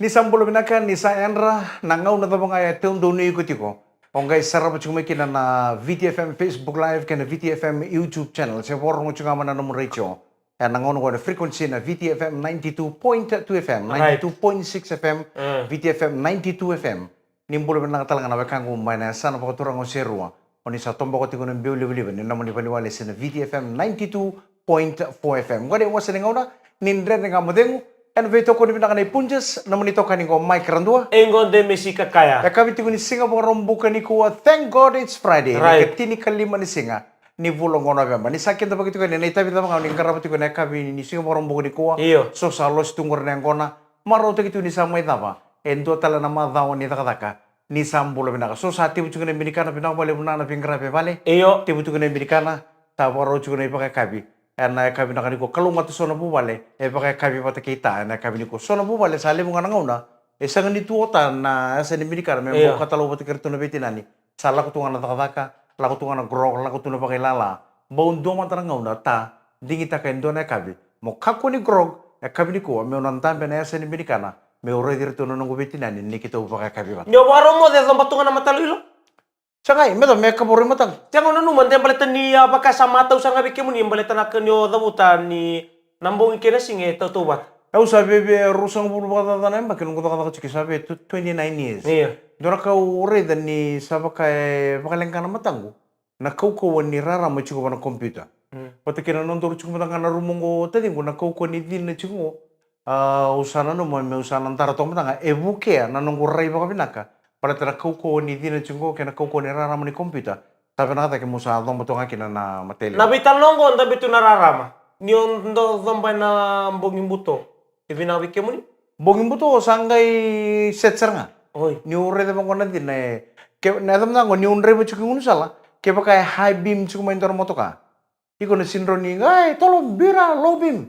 Ni sambulo binaka ni sa enra nangaw na tabang ay tundo ni ikuti ko. Ongai sarap chuma kina na VTFM Facebook Live kana VTFM YouTube channel. Sa forong chunga man na radio. Nangaw na frequency na VTFM 92.2 FM, Right. 92.6 FM, VTFM 92 FM. Nimbulo binaka talaga na wakang umay na sana pa katurang o serua. Oni sa tomba ko tiko ng biuli-biuli ni naman ipaliwali sa VTFM 92.4 FM. Ngode was na ngaw na nindre nga modengo. And veto ko ni pinaka punjas naman ito kaningo Mike Randua. Engon de Mesika kaya. Kami tigo ni singa mga rombuka ni kuwa. Thank God it's Friday. Right. Katini kalima ni singa ni vulong November. Ni sakin ta bagito ni naitabi ta mga ni karabo tigo na kami ni singa mga rombuka ni kuwa. Iyo. So sa los tungor na ngona. Maroto kito ni samay tapa. Endo tala na madhaw ni takataka. Ni sambulo binaka. So sa tibo tigo na binikana pinakabali muna na pingrabe bale. Iyo. Tibo tigo na binikana. Tapos tigo na ipakakabi. Na kami na kaniko kalunga to sona bubale baka kami pata kita na kami niko sona bubale sali mo nga nangauna sang ni tuota na sa ni binikar me mo katalo pati kerto na betinani sala ko tunga na takataka la ko tunga na grog la ko tunga pa kilala baun do man nangauna ta dingita kay do na kabi mo kako ni grog kami niko me onan tambe na sa ni binikana me ore dirto no ngo betinani ni kita upaka kabi ba Nyo waro mo de zambatungan na matalilo. Sangay, meto me kaburi matang. Tiang ono numan tem baleta ni baka sama tau sanga bike muni baleta nak nyo damuta ni nambong ikena singe tatubat. Eu sabe rusang bulu bata tanam bakin ko taka chiki sabe 29 years. Iya. Dora ka ure dan ni saba ka bakalengka na matango. Na kauko ni rara mo chiko na computer. Pati kina non doro chiko matanga na rumongo tadi ko na kauko ni din na chiko. Usana no mo me usana antara to matanga ebuke na nong rai baka pinaka. Para tara kauko ni din na chiko kena kauko ni rara mo ni computer. Sabi na kata ke musa dong beto ngaki na matele. Nabitan longo ndabi tu nararama. Nyo ndo zambay na mbongin buto. Ibina bike muni. Bongin buto sangay setser nga. Oi. Ni ure de bangona din ke na dam na ni unre bu chukungun sala ke pakai high beam chukum main tor motoka iko na sinro ni ay tolo bira low beam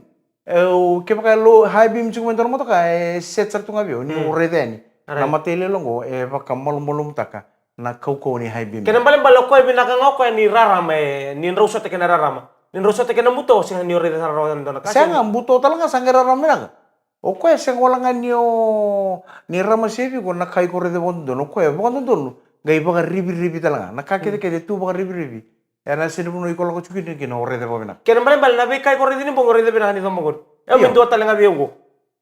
ke pakai low high beam chukum main tor motoka setser tu ngabio ni ure de ni na matele longo baka malum taka na kauko ni high beam Kena balen balok ko ibina ka ngoko ni rarama ni roso te kena rarama. Ni roso te kena muto sing ni ore sa rawan dona kasi. saya nga buto talaga sangira ramena o ko sing wala nga ni rama sevi ko nakai ko rede bondo no ko bukan dono gai baka ribi talaga nakakita kede tu baka ribi na sinipuno iko ko chukin ni no rede bobina Kena balen bal nabi kai ko ore dini bong ore de bina ni tomogon. E min do talenga biugo.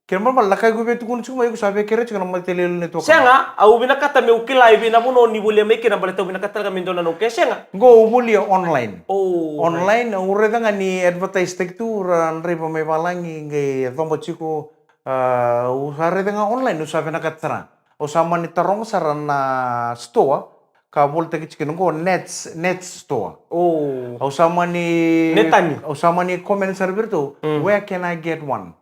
Kira mal nakai go betu kun chuma ko sabe kere chuna mal telel ne to Senga au bina kata me ukila ibina puno ni bulia me kena baleta bina kata min dona no ke senga. go ubuli online Oh. online ure danga ni advertise tek tu ran ribo me balangi nge tombo chiko usare danga online usabe na katra usama ni tarong saran na store ka bol tek chikin go net store Oh. usama ni Netani. usama ni comment server tu where can I get one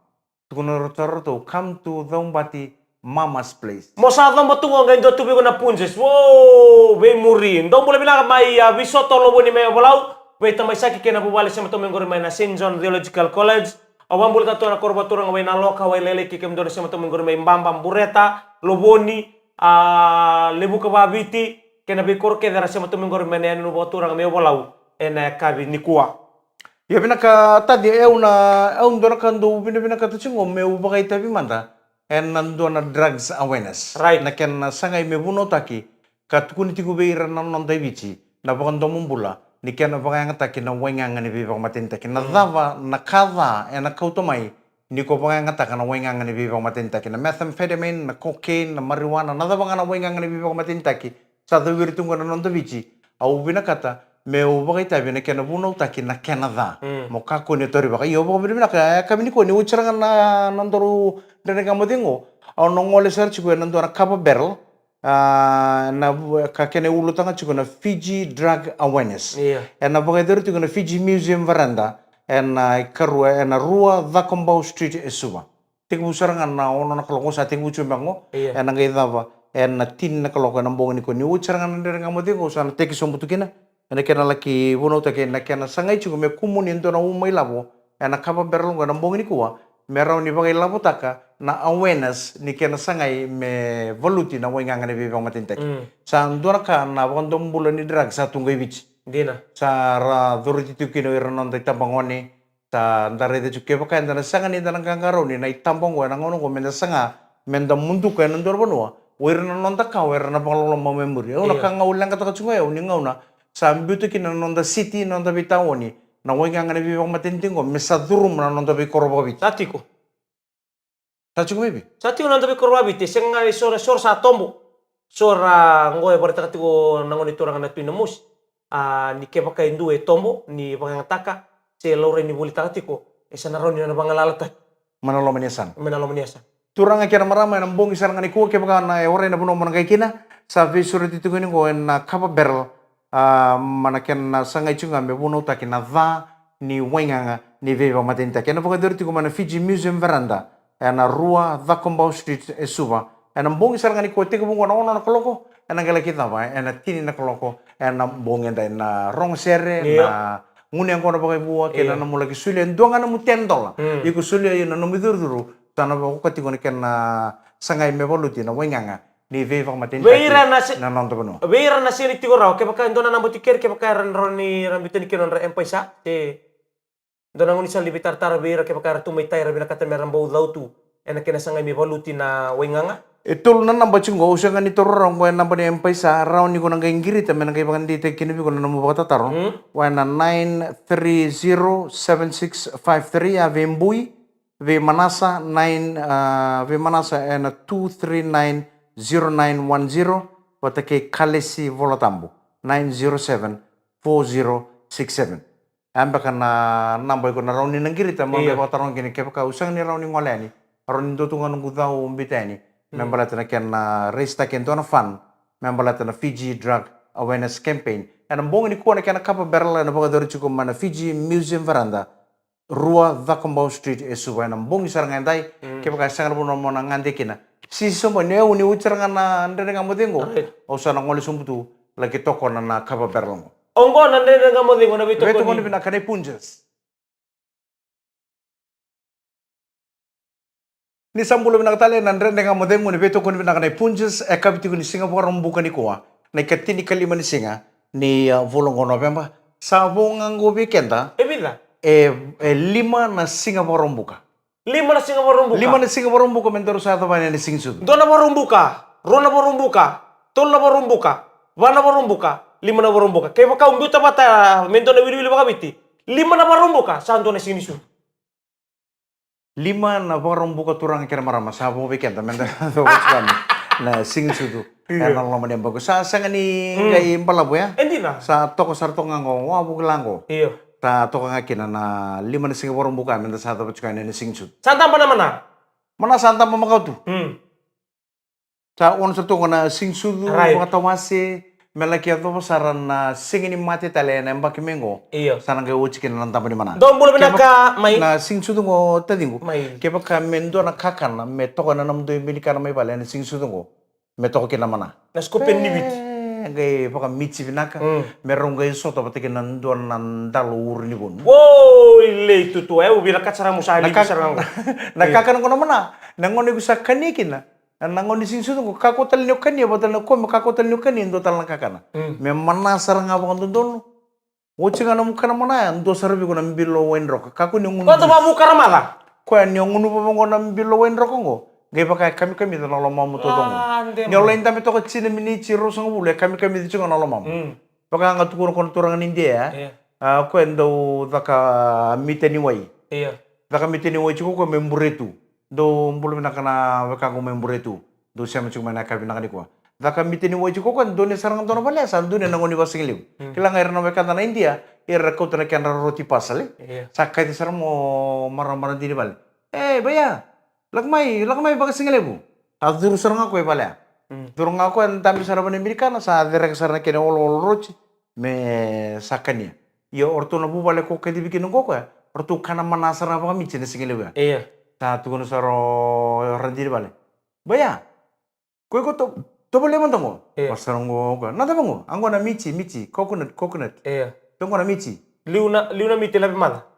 tukunor to come to Dombati Mama's place Mo sa dong batungo ngayon do tubi ko na punjes. Wow, be murin. Dong boleh bilang may bisoto lobo ni may bolau. Be tamay saki kena bubali sa mato menggor may na St. John Theological College. Awan boleh tato na korbaturang way na loka way lele kikem do sa mato menggor may mbambam bureta, loboni, lebu kababiti, kena be korke dara sa mato menggor may na baturang may bolau. Ena kabi ni kuwa. ya pinaka tadi dona kando pinaka tuchingo me ubakai tabi manda en nando na drugs awareness Right. na ken sangai me buno taki katukuni tigo beira na non daibichi na bakan domumbula ni ken bakan ngata na wenga ngani bibang matinta ken na dava na kava en na kautomai ni ko bakan ngata na wenga ngani bibang matinta ken na methamphetamine na cocaine na marijuana na dava na wenga ngani bibang matinta ki sa dawir tungo na non daibichi au binakata me ubakai tabi na kena buno taki na Canada mo kako ni tori baka yo baka bina kami ni ko ni ucharangan na nandoru dene kamo dingo au nongole search ko nando na kapa barrel na ka kene ulu tanga chiko na Fiji Drug Awareness Iya. na baka dero chiko na Fiji Museum Veranda karua rua Vacombau Street esuba tiku ucharangan na ono na kalongo sa tiku uchumango Iya. na ngai dava na tin na kalongo na mbongo ni ko ni ucharangan dene kamo dingo sa na teki sombutukina na kena laki buno take na kena sangai chugo me kumunin to na umay labo na kapa berlong na mbong ni kuwa meraw ni bagay labo taka na awareness ni kena sangai me voluti na wenga ngane bibang matintek sa ndora ka na bakandong bulan ni drag sa tunggay bich Dina. sa duriti tu kino iranon tay tambangoni ta ndare de chuke baka ndana sanga ni ndana kangaro ni na itambong wa nangono ko menda sanga menda mundu ka nandor banua wira na nonda ka wira na pangalo ma memori una ka ngaulang ka tsunga ya uni ngauna sambi tu kina nonda city nonda bitawoni na wenga ngane bi matentingo mesadurum na nonda bi korobabit Satiko. tachu bebi Satiko nonda bi korobabit senga sora sa tombo. Sora ngoe barita katiko nangoni torang na tuinamus. Ni ke pakai ndu tombo ni pangataka se lore ni bolita katiko. Esa naroni na bangalalata. manalo maniasan Menalo maniasa. turanga kira marama na mbongi saranga ni kuwa ke baka na ore na buno mana kina sa vi sura titungini ko na kapa berl mana ken na sanga chunga me buno ta kina va ni wenga ni veva matenta kena baka dorti ko mana Fiji Museum veranda na rua va Combo Street e suba na mbongi saranga ni ko te ko bungo na ono na koloko na gala kita va na tini na koloko na mbongi na rong sere na ngune ang kono baka buwa kena na mulaki sulia ndonga na mutendola iku sulia na numidurduru tana ba ko tikone ken na sangai me voluti na wenganga ni veva matin Weira na na nonto bono Weira na sini tigo raw ke baka ndona na botiker ke baka ran roni rambiten ke non ra empaisa te dona ngoni sal libitar tar weira ke baka tumay tay rabina kata meram baud lautu ena kena sangai me voluti na wenganga itul na namba chungo usanga ni torong ko namba ni empaisa raw ni ko nang ingiri ta men kay bakan dite kini ko na mo baka tataro wa na 9307653 ave mbui ve manasa 9 ve manasa ena 2390910 watake kalesi volatambo 9074067 amba kana namba ko na rauni nangiri ta mga batarong kini kepa usang ni rauni ngolani aron dotungan ngudao umbitani membalata na ken resta ken tona fan membalata na Fiji Drug Awareness Campaign and mbong ni ko na ken kapa berla na baga dori chuko mana Fiji Museum veranda Rua Combo Street e suba na mbong isar ngandai ke baka sangar buno mo na ngande kina si sombo ne uni ucer ngana ndere ngamodengo o sana ngoli sumbutu lagi toko na kapa berlongo onggo nande nga mo dingo na bito beto ko kono bina kane punjas ni sambulo bina katale nandre ngamodengo ni beto kono bina kane punjas e kapiti ko ni Singapore mbuka ni kuwa na ikatini kalima ni singa ni volongo November sa bongango bikenda ebida lima na Singapore mbuka 5 na Singapore rumbuka. 5 na Singapore mbuka mentoro sa ato ba ni singsu. 2 na barumbuka, 3 na barumbuka, 3 na barumbuka, 1 na barumbuka, 5 na barumbuka. Kaya baka umbuta bata mento na wili-wili baka biti. 5 na barumbuka, saan na sinisu? 5 na barumbuka turang kira marama sa bo weekend men do kami na singsu tu. Kaya nang lama ni bagus. Sa ngani ngai impalabo ya. Hindi na. Sa toko sarto ngango wa bugelango. Iyo. Ta toko ngakina na 5 na Singapore mbuka men sa ato ba ni singsu. Saan pa naman na? Mana santa mamakau tu. Sa on sa toko na singsu tu mga tawase melaki ato saran na singini mati tale na mbaki mengo. Iyo. Sana ngai uchi kina nanta pa ni mana. Doon mula pinaka may Na singsu tu ngo tadingo. may Kaya baka mendo na kakan na me toko na namdo yung binika na may bala na singsu tu ngo. Me toko kina mana. naskupen ni bit. Gay baka mitsi binaka. Merong gay soto pati kina nandun nandalo uri ni gun. Wow, ile itu tuh. Ubira kacara musali sarang. Nakakan ko naman na. Nangon ko sa kanikin na. Nangon ni singsu tu ngo kakotal niyo kanya batal na ko kakotal niyo kanya ndo tal nakakana. Me manasar nga baka doon. Uchi nga namuka naman na. Ndo sarbi ko na mbilo wenro. Kako niyo ngunu. Kau tuh mau karamala? Kaya niyo ngunu pa mo na mbilo wenro ko ngo. Gay baka kami na lomam mo todong. Nyolain dami to ko chine mini chiro sang bule kami di chunga na lomam. Baka nga tukuro kon turang India ko endo daka miteni wai. Iya. Daka miteni wai chuko ko memburetu. Do mbulu na kana baka ko memburetu. Do siya mo chuma na kabi na kaniko. Daka miteni wai chuko ko do ne sarang to na bala san do ne nangoni ba singiliw. Kila nga na baka na India ko to na kana roti pasale. Sakay di sarang mo marang di bal. Baya. Lagmay baka singalebu. At duro sarang ako pala. Duro nga ako ang dami sarang Amerikano sa direk sarang kina rochi me sa kanya. Yo orto na bubale ko kaya dibikin ko ko. Orto kana manasar na baka mitsin na singalebu. Iya. Sa tugon saro randiri bale. Baya. Ko to bole man tango. Pasarang ko. Nada bango. Anggo na michi coconut. Iya. Tungo na michi. Liuna miti labi mala.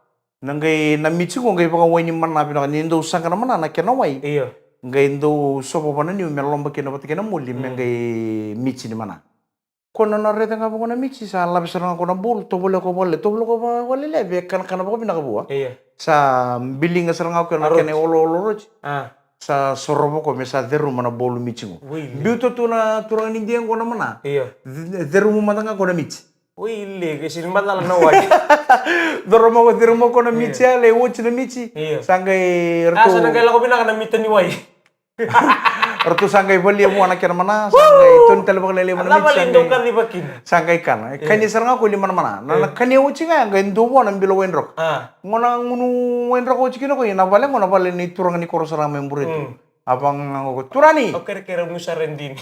Nanggay na michi ko ngay baka wani man na pinaka nindo sangka naman na kenaway. Iya. Ngay ndo sopo pa na niyo melomba kinapati kinamuli ngay michi ni mana. Kono na reta nga po na michi sa labis na ako na bul tobolo ko ba wali lebe kan ba ko pinakabuha. Iya. Sa biling nga sarang ako na kene olo roch. sa sorobo ko mesa deru mana bolu michingo. Biuto tuna turang ni dia ngona mana. Iya. Deru matanga kona michi. Wili kesin mata lang nawai. Doromo ko deru mo kona michi ale wochi na michi. Iya. Sangai Asa nagala ko binaka na mita ni wai. Ratu sangai beli mo anak kena mana sangai tun tele bakal lele mana michi. Indo kan dibakin. Sangai kan. Kani sarang aku lima mana. Nana kani wochi nga ngai ndo mo nan bilo wenrok. Ngona ngunu wenrok wochi kino ko ina bale ni turang ni koro sarang memburu itu. Abang ngoko turani. Kira-kira musa rendini.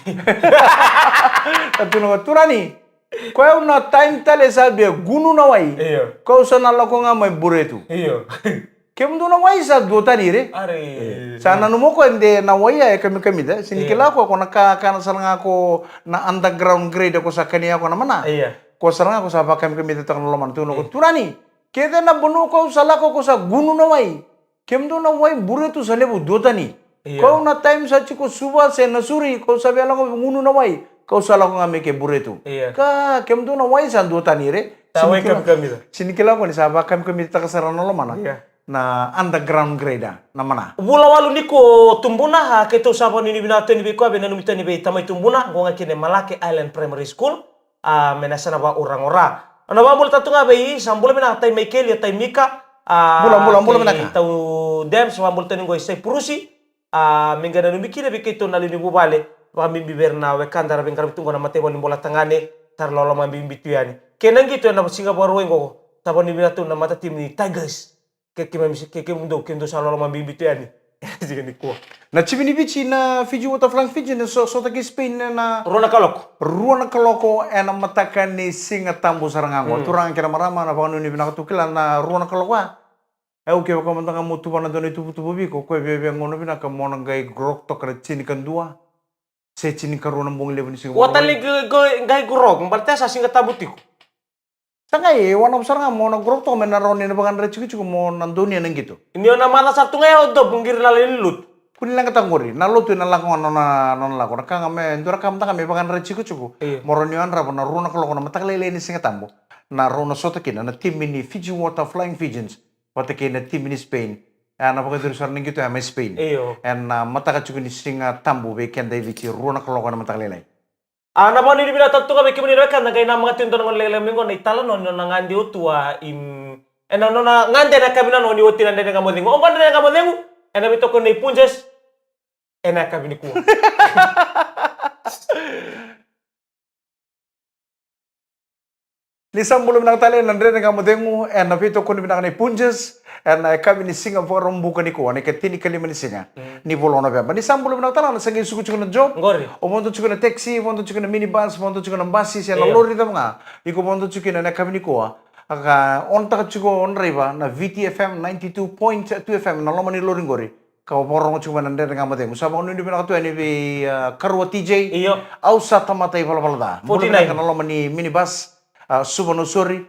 Tapi ngoko turani. Kau na time tale sabe gunu na wai. Iya. Kau sana lako nga mai buretu. Iya. Kemdu na wai sa dota ni re. Are. Sana numo ko ende na wai ya kami da. Sini kila ko na kana sarang ako na underground grade ko sa kaniya ko na mana. Iya. Ko sarang ako sa ba kami da tang loman tu ngoko turani. Kede na bunu ko sa lako ko sa gunu na wai. Kemdu na wai buretu sa lebu dota ni. Kau na time sa chiko suba se nasuri kau sabi alang ko ngunu na wai. Kau salah ko nga meke buretu. Iya. Ka kemdu na wai sa dota ni re. Tawai kami da. Sini kila ko ni sa ba kami ta kasarana lo mana. Iya. Na underground grade na mana. Bula walu niko tumbuna ha keto sabo ni binato ni biko be nanu mitani be tamai tumbuna gonga kine Malake Island Primary School menasana ba orang-orang. Ana ba bul tatunga be sambula bina tai Michael ya tai Mika Bula bina ka. Tau dem sambul tani go isai purusi mengana nu mikire be keto nalu ni bubale ba mimbi berna we kandara be ngarbi tungo na mate woni bola tangane tar lolo mambi bituyani. Kenan gitu na Singapore wengo sabo ni binato na mata tim ni Tigers. Keke mundo salo lama bibi tu yani. Jika ni kuah. Na chibini bichi na Fiji water flank Fiji na so taki Spain na Ruana kalok. Ruana kaloko ena matakan ni singa tambu sarangango. Turang kira marama na panu ni binakatukilan na ruana kalokwa. Oke ko mantanga mutu pana doni tubu biko ko bebe ngono binaka mona gai grok to kare chini kan dua. Se chini karuna mbong lebu ni singa. Watali gai grok, berarti sa singa tabutiko. Sangai wana besar nga mo na grok to menaroni na bagan rechiku mo nanduni nang gitu. Ini ona mata satu ngayo do bungkir nalilut. Kunilang katanguri, nalutu na lako na lako na kanga me ndura kam tanga me bagan rechiku chuku. Moroni an rabo na runa kaloko na mataklele ni singa tambo. Na runa sota kina na team ni Fiji Water Flying Pigeons. Wata kina team ni Spain. Na pagka dulu sarang gitu ya me Spain. And mataka chuku ni singa tambo be kenda vici runa kaloko na mataklele. Ana ba ni binata to ka be kimani kan kay na mga tinto ng lele mengo na itala no ngandi utua im ena no na ngande na kabina no ni uti na nga modingo o kan na nga modingo ena bito ko ni punjes ena kabini ko Lisang belum nak tali nandre nga modingo ena bito ko ni binaka ni punjes ena kabini Singapore rombuka ni ko ane katini kalima ni singa ni bolona ba ni sambulo na tala na sangi suku chuku na job ngori o mondo chuku na taxi mondo chuku na minibus mondo chuku na bus ya lori tam nga iko mondo chuku na kabini ko aka on ta chuku on riba na VTFM 92.2 FM na lomani lori ngori ka porong chuku na ndere nga mate musa bang nundi binaka to ani bi karwa TJ iyo au sa tamata iwala balada 49 na lomani minibus subano sorry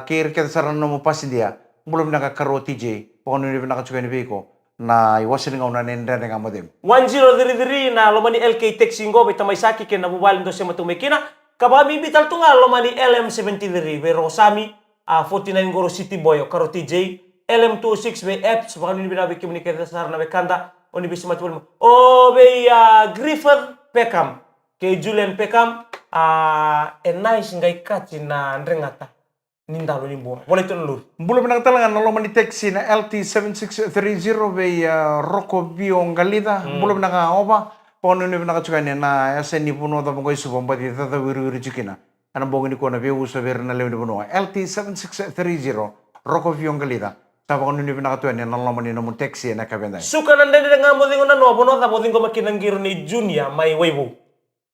kir kita sarana mo pasindia belum nak karo TJ pokon ni nak chuku ni biko na iwasin nga una nenda nga modem 1033 na lomani LK taxi ngo be tamay saki ken nabubalin do sa matumekina kabami bital to nga lomani LM73 be Rosami 49 Goro City Boy karo TJ LM26 be apps bakal ni binabi kimni keta sarna be kanda oni be simatul o be Griffith Peckham ke Julian Peckham nice ngai kachi na ndrengata nindalo ni buah. Boleh tu nalur. Belum nak talangan nalo mani taxi na LT7630 be Rocco Biong Galida. Belum nak oba. Pono ni nak cukai na SNI puno ta pangoi subong pati tata wiru cikina. Ana bongi ni ko na be usa ver na lewi puno. LT7630 Rocco Biong Galida. Ta pono ni nak tuan na nalo mani namun taxi na kabenda. Suka nande dengan modingo na no bono ta modingo makinanggir ni Junia mai weibo.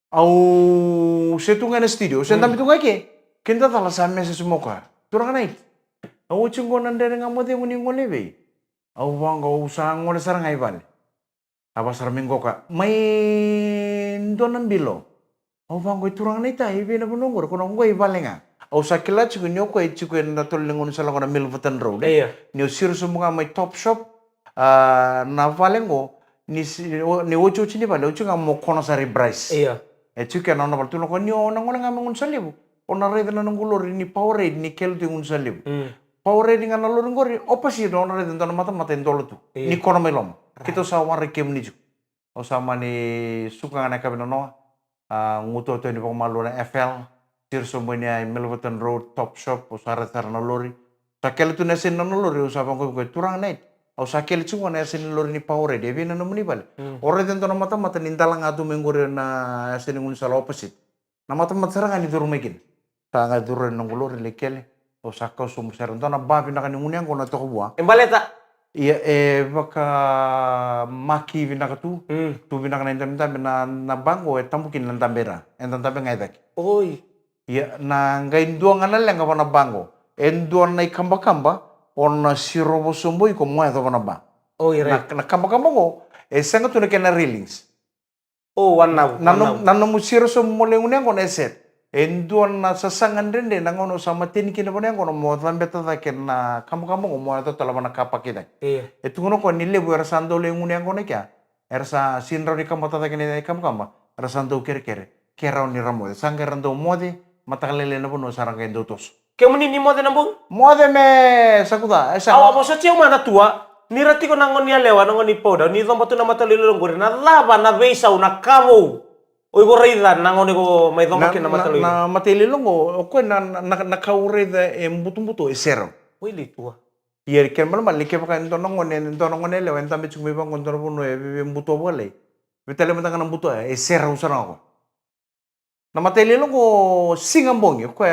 Au setunga na studio. Sentam itu ngake. Kinta tala sa message mo ka. Turang naik. Au chungo nande nga mo de muni ngone be. Au wanga usang ngone sarang ai bal. Apa sarmingo ka. Mai donan bilo. Au wanga turang nai ta ibe na bunongor kono ngoi balenga. Au sakila chugo nyoko e chugo na tol ngon sala ngona Milverton Road. Iya. Ni usir sumunga mai top shop na valengo ni ocho chini bale ocho nga mo kono sari Bryce. Iya. E chuke na na baltuno ko nyo na ngona nga ngon salibu. Ona rede na ngulor ni power rate ni kel tu unsalib. Power rate nga nalor ngori opasi do ona rede na mata mata ndolo tu. Ni kono melom. Kita sawari kem ni juk. O sama ni suka ngana kabina no. Nguto to ni pamalu na FL. Tirso mo niya Melbourne Road Top Shop o sara na lori. Sakele tu nasin na lori o sabang ko turang net. O sakele chungo na yasin lori ni paure dia bina no munibal. Ore dentro na mata nindalang atu menggore na yasin ngun sala opposite. Na mata serang ani turu mekin. Tanga turu nang lori lekele. O sakau sum serang to na babi na kani ngunyang ko na to bua. Embaleta. Iya baka maki vinaka tu. Tu vinaka na intam na bango tamukin lang tambera. Entam tambe ngaidak. Oi. Iya na ngai duang anal yang na bango. Enduan na ikamba-kamba on sirobo sombo iko mo ito na ba. Oh iya. Na kamba-kamba ko sanga tu na kena railings. Oh wanaw. Nano mo siro sombo le unya ko na set. Enduan na sasangan din nangono sama tin kina po niya kono mo tambeta ta kena kamba-kamba ko mo ito talaba na kapakita. Iya. Itu kono ko nile bu rasando le unya ko na kya. Ersa sinro di kamba ta kena kamba-kamba. Rasando kere-kere. Kera ni ramo. Sanga rando mode matakalele na po no sarang kay dotos. Kemuni ni mode nambung? Mode me sakuda. Awa mo sa tiyaw mana tua. Nirati ko nangon niya lewa nangon ni poda. Ni tomba tu na matalilong gore na laba na besaw na kamo. Oy go reida nangon ko may tomba kin na matalilong. Na matalilong ko na nakaurida buto-buto esero. Oy litua. Iyer ken mal malike pa kan tonong ne lewa entam chumi bang kontor puno buto bole. Vitale matang ng buto esero usana ko. Na matalilong ko singambong ko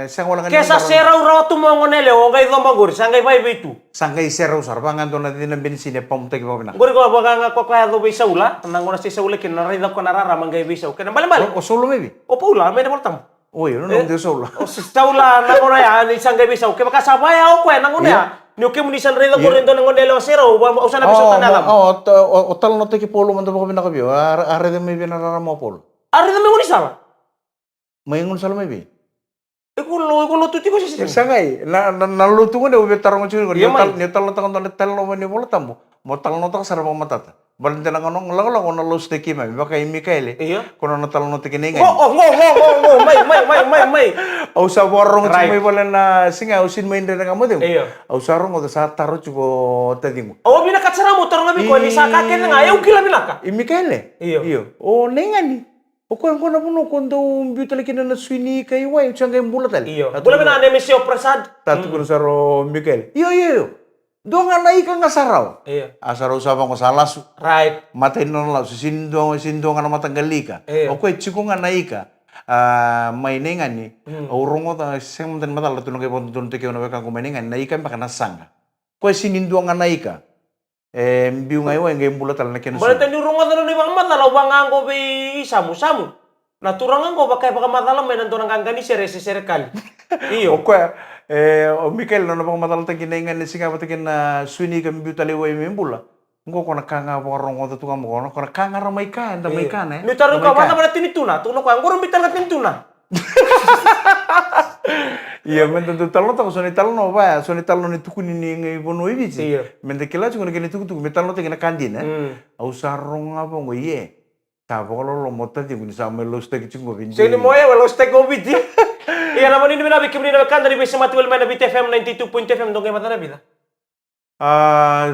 sang wala kan. Kesa serau raw tumongon nele o ngay tomba gore sangay bay betu. Sangay esero sar bangan na din ng bensine pamutek pa bina. Gore ko baga nga ko kaya do besaw la. Nangon na si saula kin na reida ko narara mangay besaw. Kena bale-bale. O solo maybe. O paula may namortam. Oy, no de solo. O saula nangon ya ni sangay besaw. Kaya makasabaya o ko nangon ya. Ni oke munisan reida ko rin do nangon nele o serau. Usa na besaw tanalam. O tal no te ki polo man do ko bina ka bio. Are de may binarara mo polo. Ari na may unisala. Maingon salo maybe. Ikulo tuti ko siya. Sangay na lutu ko de ube tarong chulo Iya, mai. ni tal ta kon tal no ni bola tambo. Mo tal no ta sara matata. Balente na ngono ngala ko na los te kima baka Mikael. Iya. Kono na tal no te kinenga. Oh, may. Au sa borong Right. may bola na singa au sin main de na mo de. Iya. Au sarong o sa taro chugo tadingo. Oh, binakatsara mo tarong nabi ko ni sa kaken nga ayaw kila binaka. Mikael. Iyo. O nengani. O ko na puno kondo mbutale kina na swini kay way changay mula tal. Iyo. Bula bina ane Mesio Prasad. Tatu ko saro Mikael. Iyo. Do nga naika nga saraw. Iya. Asaraw sabang ko salasu. Right. Matay no la sindo nga na matanggalika. Iya. O ko chiko nga naika. May nengani. O rongo ta sem den matal tulong kay pon te kay na ka ko may nengani naika baka nasanga. Ko sinindo nga naika. Mbiu ngayo ngay mula tal na kenu. Bala tani runga tano ni bang matala bang anggo be samu. Na turangan ko bakay baka matala may nanto nang kangani sere kali. Iyo. O ko o Mikael no bang matal ta kinengan ni singa patakin na swini ka mbiu tali way membula. Ngo ko nakanga po rongo ta tunga mo ko nakanga ra may ka enda may ka ne. Ni tarong ka mata bala tinituna. Tuno ko anggo rumbital ka tinituna. Iya, men tentu talo to so ni talo no ba, so ni talo ni tukuni ni ngai bono ibici. Iya. Men de kila chukuni kini tuku metal no te kena kandin Au sarong apa ngo ye. Ta bo lo mota di kuni sa melo stek chungo bindi. Sini moya wala stek gobit. Iya naman ini binabi kibni na kan dari besi mati wal mana BTFM 92.fm dong kay mata na bida.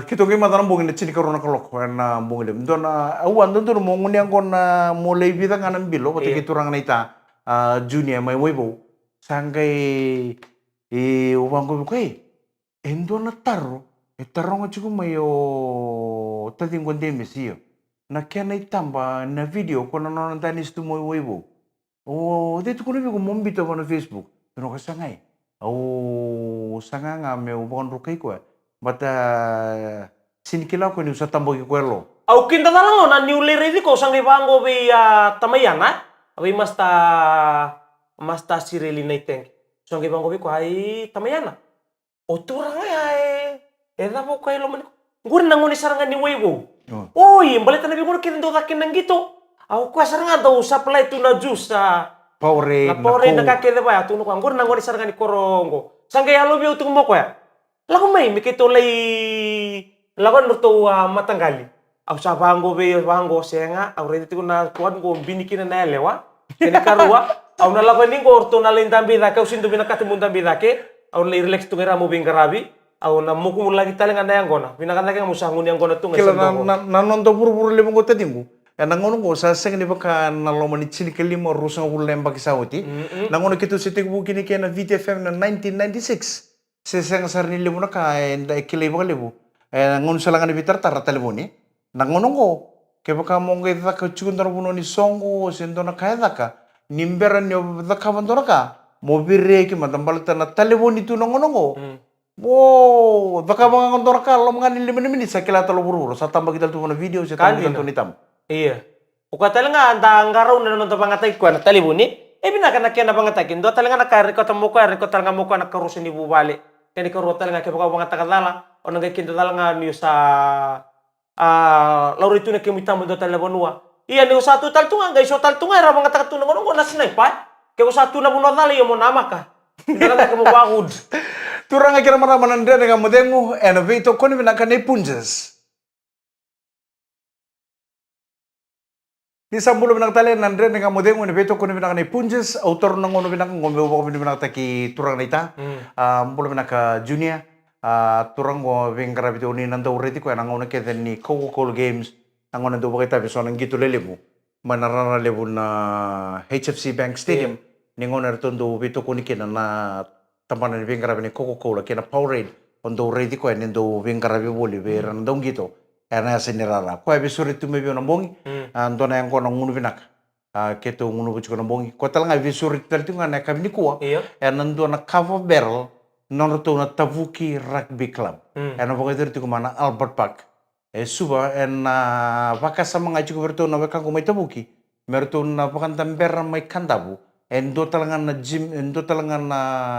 Kito kay mata nang bungin chini karona kalok na bungin. Don awan don mo nguni ang kon mulai bida nganan bilo pati kiturang na ita junior may webo. Sangkai ubang ko endo na taro nga chuko mayo tating konde mesio na kya na itamba na video ko na tanis tu mo webo o dito ko ko mombito ko na Facebook pero ka sangay au sanga nga me ubang rukay ko bata sinikila ko ni sa tambo ko lo Au kinta talang na niulere di ko sangay bango be tamayana abi Masta sireli na iteng. So ang ibang ko ay tamayana. O turang ay eda po kayo loman. Nguri nanguni sarangan ni Weibo. Oy, balita na biguro kinendo takin nang gito. Ako kwa sarangan daw supply to na juice sa Powerade na kakede ba tuno ko nguri nanguni sarangan ni Korongo. Sangay alo biyo tumo ko ya. Lago may mikito lay lawan to matanggali. Ako sa bango be bango senga, ako ready ko na kuan ko binikin na lewa. Kini karua au nala ko ning orto na len tambi da ka usin do binakati mun tambi da ke au le relax tu ngera mo bing garabi au na muku lagi tali nganda yang gona pinakan lagi musangun yang gona tunga Kila na nonto buru-buru lemo ko tadimu. Nangono ko sa seng ni baka na lomani chini kelimo rusang ulen baki sauti. Nangono kitu sitik bu kini kena VTFM na 1996. Seseng sarni lemo na ka enda ikile baka lebo. Nangono salangan ni bitar tar telefoni. Nangono ko ke baka monga ita ka chukundar buno ni songo sendo na kaya daka. Nimbera ni daka bandora ka. Mobire ki madambalta na telefoni tu nangono ko. Wow, baka mga kantor ka, alam nga nila minit sa kilata lo buru sa tambag kita tuh na video sa tambag kita nitam. Iya. Uka nga anda ngaraw na nonton pangatay ko na talibuni. Bina ka nakya na pangatakin. Do talaga nakari ko tamo ko, ko talaga mo ko nakarusin ni bubali. Kani ko ro talaga kaya baka pangatakadala o nang kinta talaga niyo sa lauro itu na kimita mo do talaga nuwa. Iya ni usatu tal tunga guys, so tal tunga ra pangatakatun ngono ko nasinay pa. Kaya usatu na buno dali yo mo nama ka. Tidak ka mo bangud. Turang akhirnya maraman Andre dengan modemu, enovito koni binakane punjes. Di sambulo binakatali Andre dengan modemu, enovito koni binakane punjes, autor nang ono binak ngombe bako binakataki turang nita, bulo binaka junior, turang go bingkara bito ni nanda ureti ko nang ono keten ni Coca-Cola Games, nang ono do bakita biso nang gitu lelebu, manarana lebu na HFC Bank Stadium, ningon ertondo bito koni kena na tampanan bingkara bini Coca-Cola kena Powerade ondo ready ko endo bingkara bi boli be ran dong gitu erna senirara ko abi suri tu mebi bongi andona yang kono ngunu binak keto ngunu bucu kono bongi ko tal ngai suri tal tu ngana kabini ko erna na cover barrel non to na Tavuki Rugby Club erna bongi tu mana Albert Park suba erna vakasa mangaji ko berto na beka ko mai Tavuki merto na pakan tamber mai kandabu endo talangan na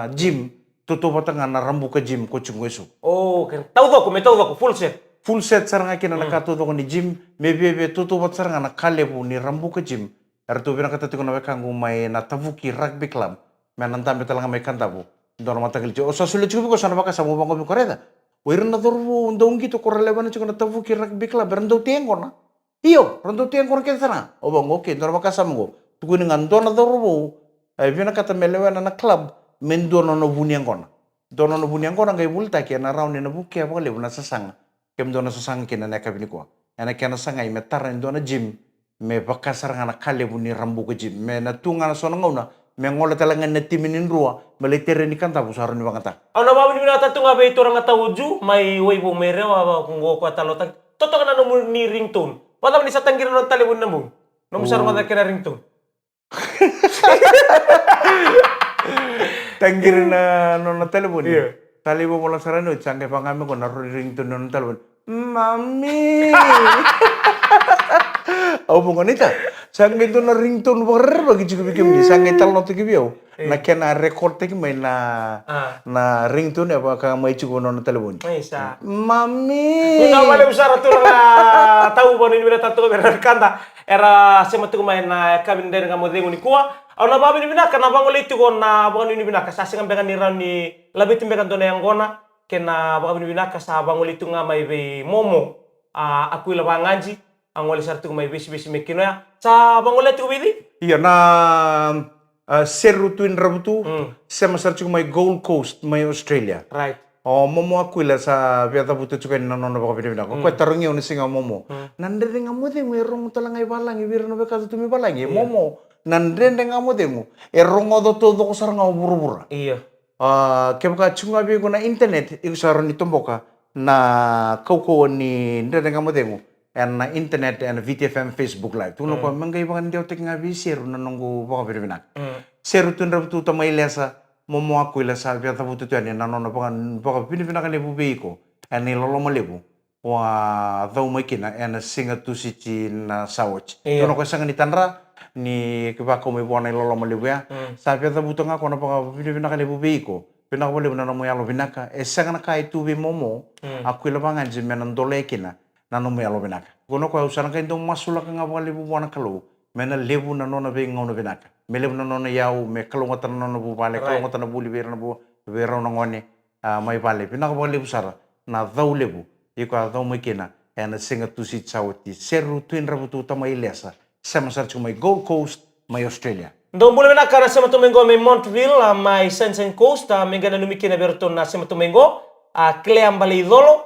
gym tutup talangan na rambu ke gym ko chungo esu. Oh, kan tahu ko full set. Full set saranga kina na katu to ni gym maybe tutup saranga na kalebu ni rambu ke gym. Ertu bina kata tiko na bekangu mai na Tavuki Rugby Club. Menantam talangan mai kantabu. Dor mata keljo. Osa sulit juga ko sana baka samu bango mi koreda. Wirin na dorbu ndong gitu ko relevan chiko na Tavuki Rugby Club rendo tiengo na. Iyo, rendo tiengo na sana. O bango ke dor baka samu. Tuku ni ngandona dorbu. Vina kata melewa na club men dono no buniang kona. Dono no buniang kona ngai bulta ke na round na buke apa le na sasanga. Kem dono sasanga ke na neka bini ko. Ana ke na sanga me tar dono gym me bakasar ngana kale buni rambu ke gym. Me na tunga na sona ngona me ngola talangan na timinin rua meletere ni kanta busaro ni bangata. Ana bawa ni binata tunga be itu orang uju mai wei bo merewa ba kungo ko talota. Toto kana no ni ringtone. Wala ni sa tanggir no talibun nambung. No musar mata kena ringtone. Tanggir na nona telepon. Iya. Tali bo mola sarano changke pangame ko na ringtone nona telepon. Mami. Au mo ngonita. Sangge to na ringtone ber bagi cukup bikin di sangge tal not ki biau. Na kena record teki mai na ringtone apa ka mai cukup nona telepon. Isa. Mami. Kuna male usara tu na tahu bo ni bila tatu benar kanta. Era sematu main na kabin dari kamu dengu ni kuah. Awna babi ni bina kana bangol itu gona bangol ni bina kasasi kan bekan niran ni lebih timbekan to yang gona kena babi ni bina kasa bangol itu ngamai be momo aku ila banganji angol sartu mai besi mekino ya sa bangol itu bidi iya na seru tuin rabutu sama sartu mai Gold Coast mai Australia right. Oh, momo aku ila sa biata butu cukai nono baka bina ko tarungi oni singa momo nande ngamu de ngerong talangai balangi birno beka tumi balangi momo nandrende ngamo demu erongo do todo ko saranga buru-buru. Iya. Kebaka chunga bi ko na internet iku sarani tomboka na kau ni ndende ngamo demu na internet and VTFM Facebook live. Tuno ko mangai bangan dio tek ngabi seru nanongo baka binak. Seru tun rabu tu tamai lesa momo aku lesa biata butu tu ani nanono bangan baka binak lebu beiko. Ani lolo malebu. Wa dau makina and singa tu sici na sawach. Tuno ko sanga ni tanra ni kebako me buana lolo malibu ya sabe ta butonga kono pa binaka lebu beiko binaka boleh na mo yalo binaka sanga na kai tu be momo aku ila bangan jimenan dolekina na no mo yalo binaka kono ko usana kai ndo masula ka ngaba lebu buana kalu mena lebu na nona be ngono binaka me lebu na nona yau me kalu ngata na nona bu bale kalu ngata na buli be na bu be ro ngone mai bale binaka boleh usara na dau lebu iko dau makina ena singa tu si chawti seru twin rabutu tama ilesa sama sarchu mai Gold Coast, mai Australia. Ndo mule na kara sama tumengo mai Montville, mai Sunshine Coast, mengana numikina berton na sama tumengo. kleam bali idolo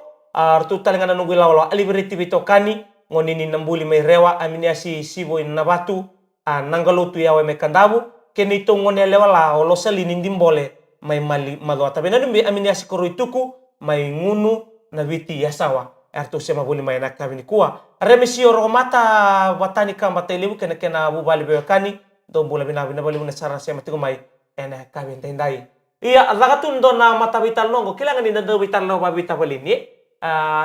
tu talinga nunggu lawlo aliberiti bito kani ngoni ni nambuli mai rewa aminiasi sibo in nabatu nangalutu yawe me kandabu keni to ngone lewala olo sali nindimbole mai mali madwa tabena dumbi aminiasi koruituku mai ngunu nabiti yasawa artu sema buli mai nakabini kuwa remisi oro mata watani kamba telebu kena kena bubali bewakani do bula bina bali buna sara sema tigo mai ena kabin tendai iya zakatun do na mata bital nongo kilangan ni do bital no babita balini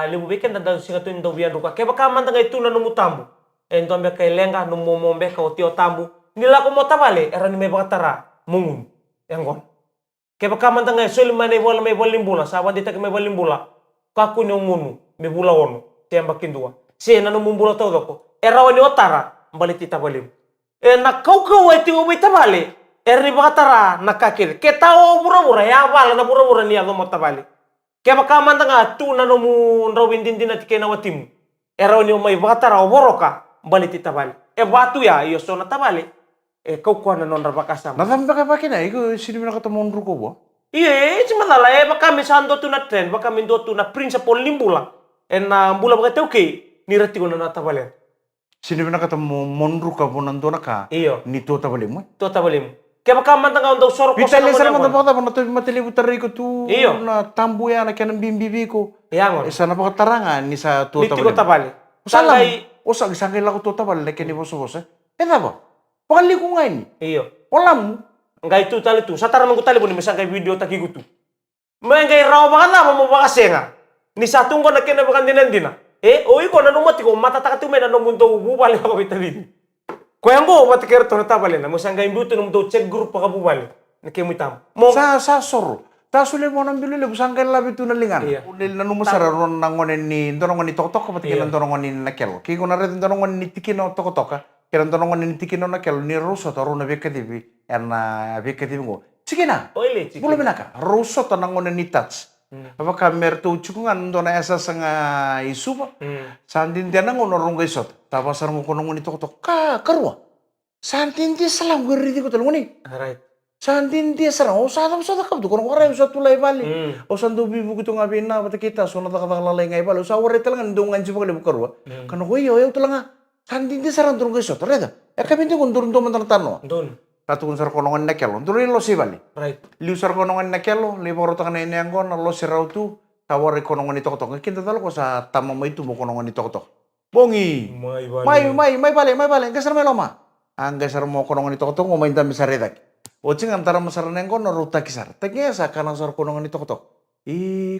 lebu beken da singatun do bian ruka ke baka manta ngai tuna no mutambu endo ambe kai lenga no momombe ka otio tambu nila ko mota bale era ni me bakatara mungun yangon ke baka manta ngai sul mane bola me bolimbula sawan dita ke me bolimbula kaku ni ngunu me bula wono temba kindua se na no mumbula todo ko era wani otara bali tita balim na kau wai tingo bita bale era ni bakatara nakakir ke tao bura-bura ya bala na bura-bura ni ado mota bale kaya baka manta nga tu na nomu rawin din na tikena watimu. Era ni may bakatara o boroka bali titabali. Batu ya iyo so na tabali. Kau kuha na non rabakasa. Nadam baka na iko sini na katamon ruko ba? Iya, cuma lah baka misando tu na trend, baka mindo tu na principal limbula. Na bula baka teuke ni rati ko na tabali. Sini na katamon ruko po nando na ka. Iyo. Ni to tabali mo? To tabali mo. Kaya baka manta nga daw sorok ko sa naman. Bita lesar mo na matili butari ko tu iyo na tambu ya na kanang bimbibi ko. Iyangon. Isa na tarangan ni sa to tabali. Niti ko tabali. Usagay. Usagay lang ko to tabali na kini boso-boso. Ba? Pakali ko nga ini. Iyo. Olam. Ngay tu tali tu. Sa taraman ko tali po ni misang kay video takigutu. May ngay raw baka na mo bakasenga. Ni sa tungko na kinabakan dinandina. Oi ko nanumati ko matataka tume na numunto bubali ako bitali. Kuyango mati kero to tabali na musang ngay buto nung do check group pa kabubali. Nakimutam. Sa soro. Ta sule mo nang bilule busang kay labi tu na lingan. Unil na numusara ron nangonen ni dorongon ni tok-tok pati kilan dorongon ni nakel. Ki ko na rin dorongon ni tikino tok-tok. Kilan dorongon ni tikino nakel ni ruso to ron na bekatibi. Erna bekatibi ngo. Sige na. Oile. Bulu binaka. Ruso to nangonen ni touch. Apakah mertu cukungan dona esa sanga isupa. Sandin dia nangon orang gaisot. Tapasar mo kunong ni tok-tok karwa. Sandin dia salam geri ko tulungoni. Right. Sandin dia sarang usada kam tu kurang orang usah tulai bali. Usan tu bibu gitu ngabin na bata kita so nata kata lalai ngai bali. Usa wari telangan dungan cipa kali bukarwa. Karena ko yo tulanga. Sandin dia sarang turun gaisot. Reda. Kami tu kun turun tu mantan tano. Don. Katu kun sar konongan nakelo. Turun lo si bali. Right. Liu sar konongan nakelo. Liu baru tangan ini anggon lo si rautu. Tawari konongan itu tok. Kita tahu ko sa tamama itu mo konongan itu tok. Bongi. Mai balik. Gasar may loma. Ang gasar mo konongan itu tok. Ngomong dami sa redak. Ocing antara masar nengko noruta kisar. Tagnya sa kanang sar konongan itu tok.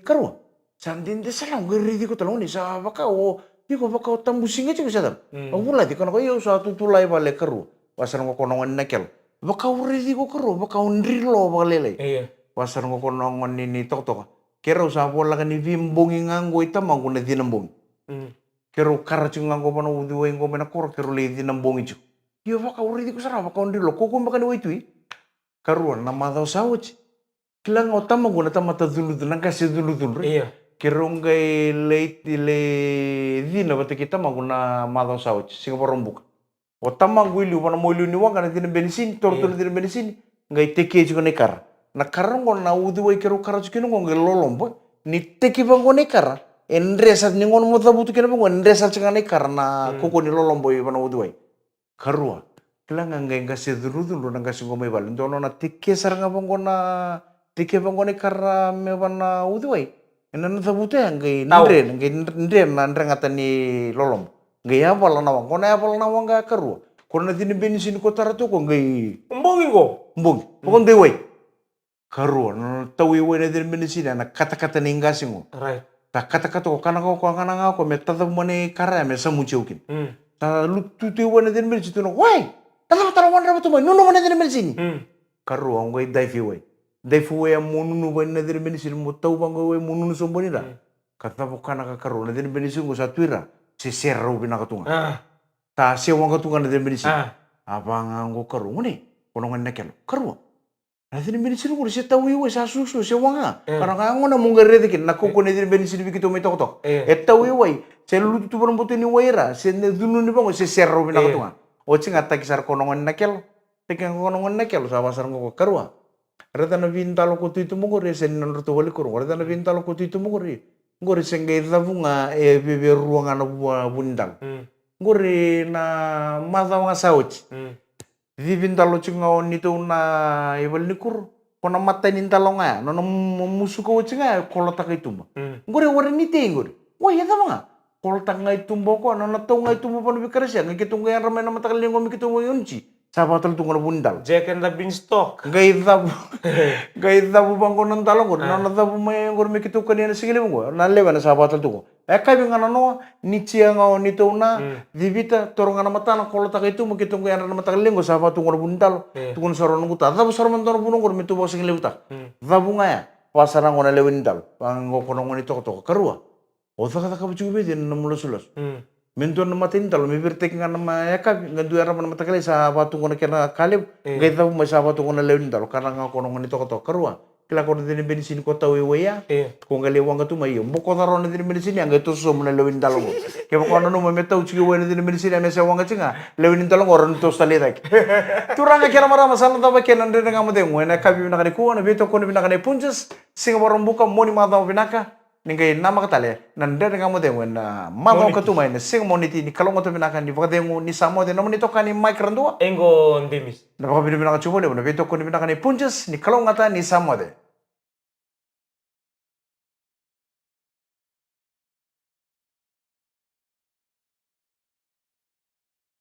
Karwa. Sandin de salam geri di ko talong ni sa baka o. Di ko baka tambusing aja bisa tam. Wala di kono ko yo sa tutulay balik karwa. Wasar mo konongan nakel. Baka uri di ko karwa. Baka unrilo bakalele. Iya. Wasar mo konongan ni tok. Kero sa wala ka ni vimbongi nganggo itamang kung na dinambong. Kero karacung nganggo pa na udiwain ko menakor. Kero li dinambong ito. Yo baka uri di ko sarap. Baka unrilo. Kukum baka ni wait karuan nama daw sawaj. Kilang otama guna tama ta dulu-dulu nang kasi dulu-dulu. Iya. Kirong gay late dina bata kita maguna madaw sawaj. Singapore rombuk. Otama guilu wana moilu ni wanga na dina bensin, tortul dina bensin. Gay teke juga nekar. Na karong ko na udiway kiro karaj kino ko gay lolombo. Ni teke bang ko nekar. Enresat ni ngon mo tabutu kina bang ko enresat singa nekar na kuko ni lolombo wana udiway. Karua. Kilang ngay kasi dulu nang kasi ngomay bal. Dono na tike sarang abang ko na tike bang ko ni kara mewan na udiway. Ena na tabuto yan ngay ndren na ndren ni lolom. Ngay apal na nawang. Kung apal na nawang ka karua. Kung na dinibenisin ko tarato ko ngay Umbongin ko. Umbong. Pagong diway. Karua na tawiway na dinibenisin na kata-kata ni ingasing ko. Right. Ta kata-kata ko kanang ako may tataw mo ni kara may samuchewkin. Ta lututuiwan na dinibenisin to no. Why? Tarawan rabat mo, nuno man na din medicine. Karu ang way daifi way. Daifi way ang mununu way na din medicine mo tau bang way mununu sombo nila. Kata po ka nakakaru na din medicine ko sa tuira. Si serro binakatunga. Ta sewang katunga na din medicine. Abang ang ko karu ngani. Kunongan na kelo. Karu. Na din medicine ko si tawi way sa susu sewang nga. Karang nga na mong garedekin nakuko na din medicine bikito may tok. Et tawi way. Sa lutu parang buti ni wayra. Si dunu ni bang si serro binakatunga. Ocing ata kisar konongan nakel, tekan konongan nakel sa pasar ngoko karua. Reta na vintalo ko tu itu mugore sen non roto wali kurung. Reta na vintalo ko tu itu mugore. Ngore sengge zavunga e bebe ruanga na bundal. Ngore na mata nga sauci. Di vintalo chinga on itu na e wali kur. Kona mata nintalo nga. Nono musuko chinga kolo taka itumba. Ngore wari nite ngore. Wah ya tama. Kolo taka itumba ko nono tau nga itumba pano bikarasya. Ngikitunga yan ramay na matakalingo mikitunga yunci. Sabatal tungo na bundal. Jack and the Beanstalk. Gaitabu bangko nan talong ko na natabu may ngor mikitu kanina sige mo na lewa na sabatal tuko kay ngana no ni chia nga nito na divita torong na mata na kolota kay tu makitong kaya na mata linggo sabatu ngor bundal tukon soron nguta tabu soron man tono bunong ngor mitu bo sige lewta tabu nga ya pasara ngona lewindal pango kono ngoni to karua o saka ka buju be din na mulusulos Mentuan nama tintal, mibirtek nga nama yaka, nga duya raman nama takali sa batu ngona kena kalib, gaita mo sa batu ngona lewin talo, karena nga kono ngoni to karua. Kila kono din bensin ko tawi weya, kung galewang ka tumayo, buko taro na din bensin yang gaito so mo na lewin talo mo. Kaya kono no mameta uchi weya na din bensin yang sa wanga chinga, lewin talo oron to stalidak. Turang nga kira marama sana taba kenan din nga mo din, wena kabi na kanikuha na bito kono binaka na punches, singa warong buka moni mata mo binaka. Ningkay nama katale nanda nga mo den wen mama ka tumay na sing moniti ni kalong to binakan di bakade mo ni samo den naman ito kani mic rando Engo Demis. na baka binibina ka chubo na bito ko ni binakan ni punches ni kalong ata ni samo de